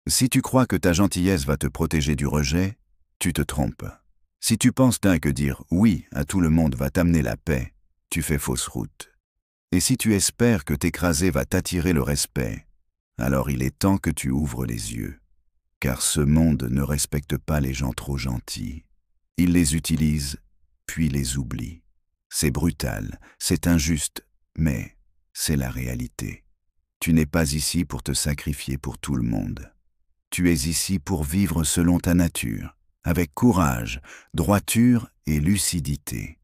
Si tu crois que ta gentillesse va te protéger du rejet, tu te trompes. Si tu penses que dire oui à tout le monde va t'amener la paix, tu fais fausse route. Et si tu espères que t'écraser va t'attirer le respect, alors il est temps que tu ouvres les yeux. Car ce monde ne respecte pas les gens trop gentils. Il les utilise, puis les oublie. C'est brutal, c'est injuste, mais c'est la réalité. Tu n'es pas ici pour te sacrifier pour tout le monde. Tu es ici pour vivre selon ta nature, avec courage, droiture et lucidité.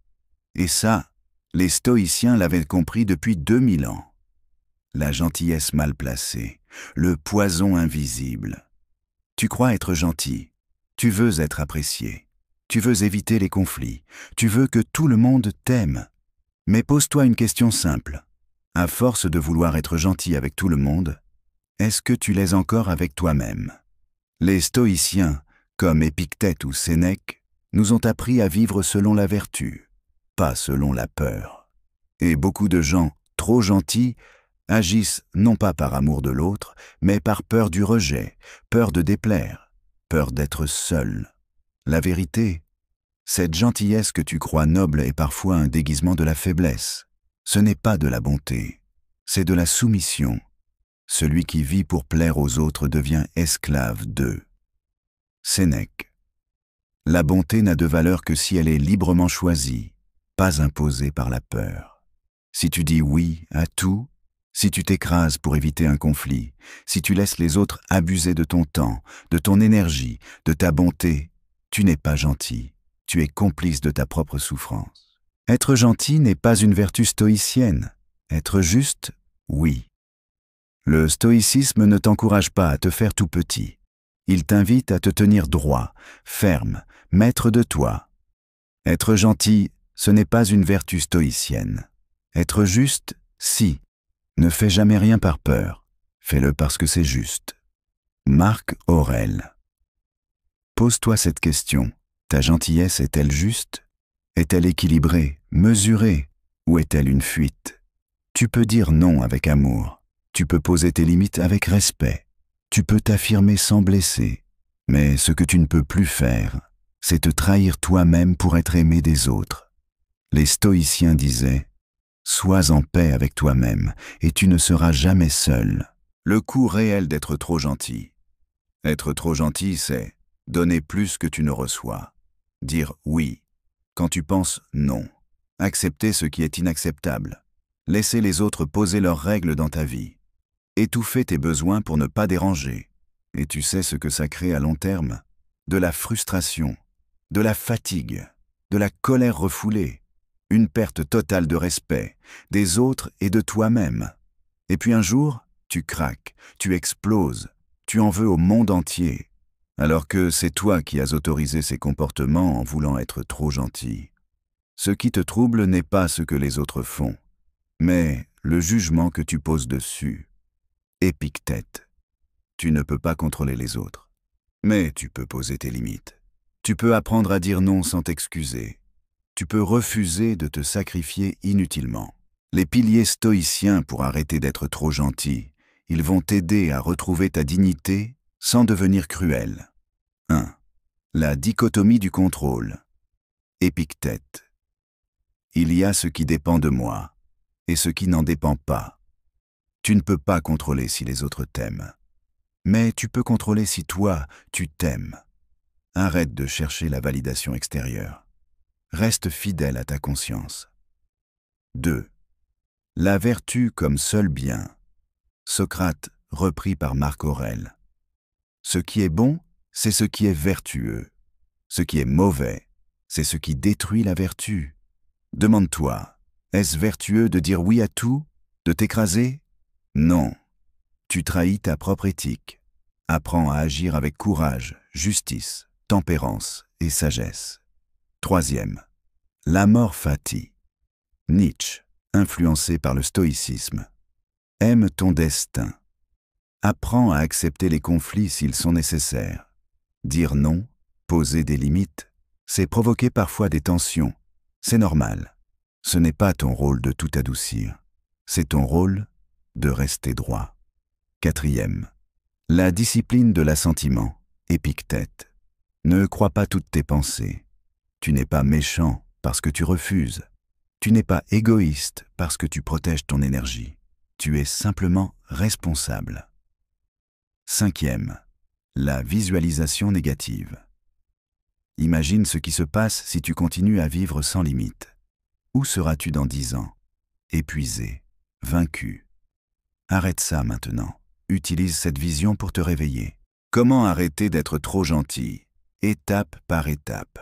Et ça, les stoïciens l'avaient compris depuis 2000 ans. La gentillesse mal placée, le poison invisible. Tu crois être gentil, tu veux être apprécié, tu veux éviter les conflits, tu veux que tout le monde t'aime. Mais pose-toi une question simple. À force de vouloir être gentil avec tout le monde, est-ce que tu l'es encore avec toi-même? Les stoïciens, comme Épictète ou Sénèque, nous ont appris à vivre selon la vertu, pas selon la peur. Et beaucoup de gens, trop gentils, agissent non pas par amour de l'autre, mais par peur du rejet, peur de déplaire, peur d'être seul. La vérité, cette gentillesse que tu crois noble est parfois un déguisement de la faiblesse. Ce n'est pas de la bonté, c'est de la soumission. Celui qui vit pour plaire aux autres devient esclave d'eux. Sénèque. La bonté n'a de valeur que si elle est librement choisie, pas imposée par la peur. Si tu dis oui à tout, si tu t'écrases pour éviter un conflit, si tu laisses les autres abuser de ton temps, de ton énergie, de ta bonté, tu n'es pas gentil, tu es complice de ta propre souffrance. Être gentil n'est pas une vertu stoïcienne. Être juste, oui. Le stoïcisme ne t'encourage pas à te faire tout petit. Il t'invite à te tenir droit, ferme, maître de toi. Être gentil, ce n'est pas une vertu stoïcienne. Être juste, si. Ne fais jamais rien par peur, fais-le parce que c'est juste. Marc Aurèle. Pose-toi cette question. Ta gentillesse est-elle juste? Est-elle équilibrée, mesurée, ou est-elle une fuite? Tu peux dire non avec amour, tu peux poser tes limites avec respect, tu peux t'affirmer sans blesser, mais ce que tu ne peux plus faire, c'est te trahir toi-même pour être aimé des autres. Les stoïciens disaient « Sois en paix avec toi-même et tu ne seras jamais seul ». Le coût réel d'être trop gentil. Être trop gentil, c'est donner plus que tu ne reçois, dire oui quand tu penses non, accepter ce qui est inacceptable, laisser les autres poser leurs règles dans ta vie, étouffer tes besoins pour ne pas déranger. Et tu sais ce que ça crée à long terme? De la frustration, de la fatigue, de la colère refoulée, une perte totale de respect, des autres et de toi-même. Et puis un jour, tu craques, tu exploses, tu en veux au monde entier, alors que c'est toi qui as autorisé ces comportements en voulant être trop gentil. Ce qui te trouble n'est pas ce que les autres font, mais le jugement que tu poses dessus. Épictète. Tu ne peux pas contrôler les autres, mais tu peux poser tes limites. Tu peux apprendre à dire non sans t'excuser. Tu peux refuser de te sacrifier inutilement. Les piliers stoïciens pour arrêter d'être trop gentil, ils vont t'aider à retrouver ta dignité sans devenir cruel. 1. La dichotomie du contrôle. Épictète. Il y a ce qui dépend de moi et ce qui n'en dépend pas. Tu ne peux pas contrôler si les autres t'aiment. Mais tu peux contrôler si toi, tu t'aimes. Arrête de chercher la validation extérieure. Reste fidèle à ta conscience. 2. La vertu comme seul bien. Socrate, repris par Marc Aurèle. Ce qui est bon, c'est ce qui est vertueux. Ce qui est mauvais, c'est ce qui détruit la vertu. Demande-toi, est-ce vertueux de dire oui à tout, de t'écraser? Non. Tu trahis ta propre éthique. Apprends à agir avec courage, justice, tempérance et sagesse. 3. L'amor fati. Nietzsche, influencé par le stoïcisme. Aime ton destin. Apprends à accepter les conflits s'ils sont nécessaires. Dire non, poser des limites, c'est provoquer parfois des tensions. C'est normal. Ce n'est pas ton rôle de tout adoucir. C'est ton rôle de rester droit. 4. La discipline de l'assentiment, Épictète. Ne crois pas toutes tes pensées. Tu n'es pas méchant parce que tu refuses. Tu n'es pas égoïste parce que tu protèges ton énergie. Tu es simplement responsable. 5e. La visualisation négative. Imagine ce qui se passe si tu continues à vivre sans limite. Où seras-tu dans 10 ans? Épuisé, vaincu. Arrête ça maintenant. Utilise cette vision pour te réveiller. Comment arrêter d'être trop gentil? Étape par étape.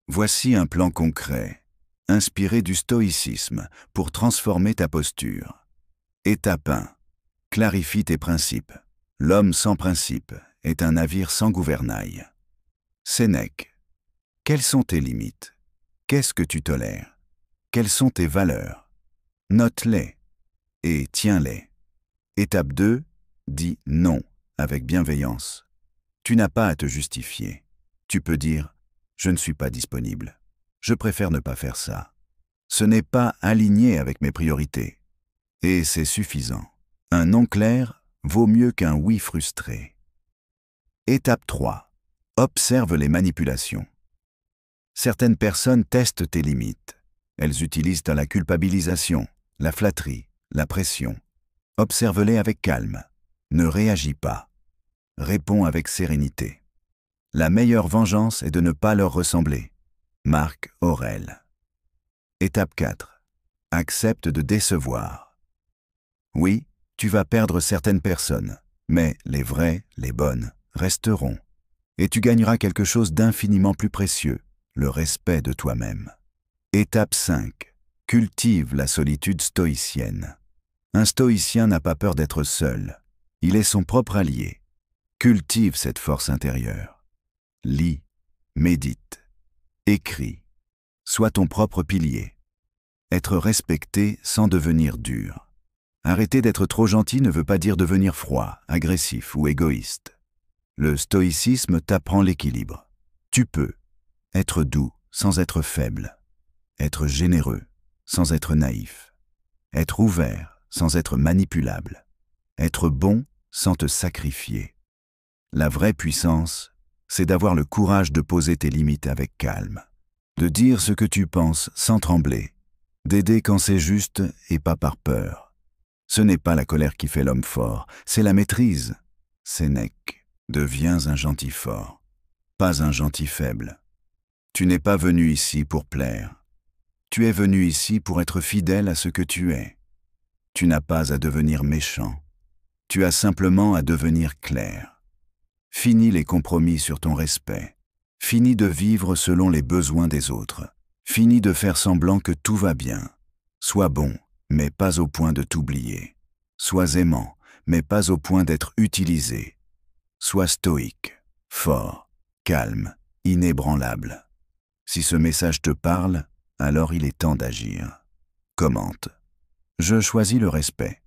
Voici un plan concret, inspiré du stoïcisme pour transformer ta posture. Étape 1. Clarifie tes principes. L'homme sans principe est un navire sans gouvernail. Sénèque. Quelles sont tes limites? Qu'est-ce que tu tolères? Quelles sont tes valeurs? Note-les et tiens-les. Étape 2. Dis non avec bienveillance. Tu n'as pas à te justifier. Tu peux dire « Je ne suis pas disponible. Je préfère ne pas faire ça. Ce n'est pas aligné avec mes priorités. » Et c'est suffisant. Un non clair vaut mieux qu'un oui frustré. Étape 3. Observe les manipulations. Certaines personnes testent tes limites. Elles utilisent la culpabilisation, la flatterie, la pression. Observe-les avec calme. Ne réagis pas. Réponds avec sérénité. La meilleure vengeance est de ne pas leur ressembler. Marc Aurèle. Étape 4. Accepte de décevoir. Oui, tu vas perdre certaines personnes, mais les vraies, les bonnes, resteront. Et tu gagneras quelque chose d'infiniment plus précieux, le respect de toi-même. Étape 5. Cultive la solitude stoïcienne. Un stoïcien n'a pas peur d'être seul. Il est son propre allié. Cultive cette force intérieure. Lis, médite, écris. Sois ton propre pilier. Être respecté sans devenir dur. Arrêter d'être trop gentil ne veut pas dire devenir froid, agressif ou égoïste. Le stoïcisme t'apprend l'équilibre. Tu peux être doux sans être faible, être généreux sans être naïf, être ouvert sans être manipulable, être bon sans te sacrifier. La vraie puissance, c'est d'avoir le courage de poser tes limites avec calme, de dire ce que tu penses sans trembler, d'aider quand c'est juste et pas par peur. Ce n'est pas la colère qui fait l'homme fort, c'est la maîtrise. Sénèque, deviens un gentil fort, pas un gentil faible. Tu n'es pas venu ici pour plaire. Tu es venu ici pour être fidèle à ce que tu es. Tu n'as pas à devenir méchant. Tu as simplement à devenir clair. Finis les compromis sur ton respect. Finis de vivre selon les besoins des autres. Finis de faire semblant que tout va bien. Sois bon, mais pas au point de t'oublier. Sois aimant, mais pas au point d'être utilisé. Sois stoïque, fort, calme, inébranlable. Si ce message te parle, alors il est temps d'agir. Commente. Je choisis le respect.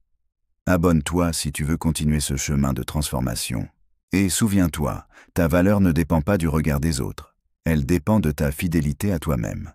Abonne-toi si tu veux continuer ce chemin de transformation. Et souviens-toi, ta valeur ne dépend pas du regard des autres. Elle dépend de ta fidélité à toi-même.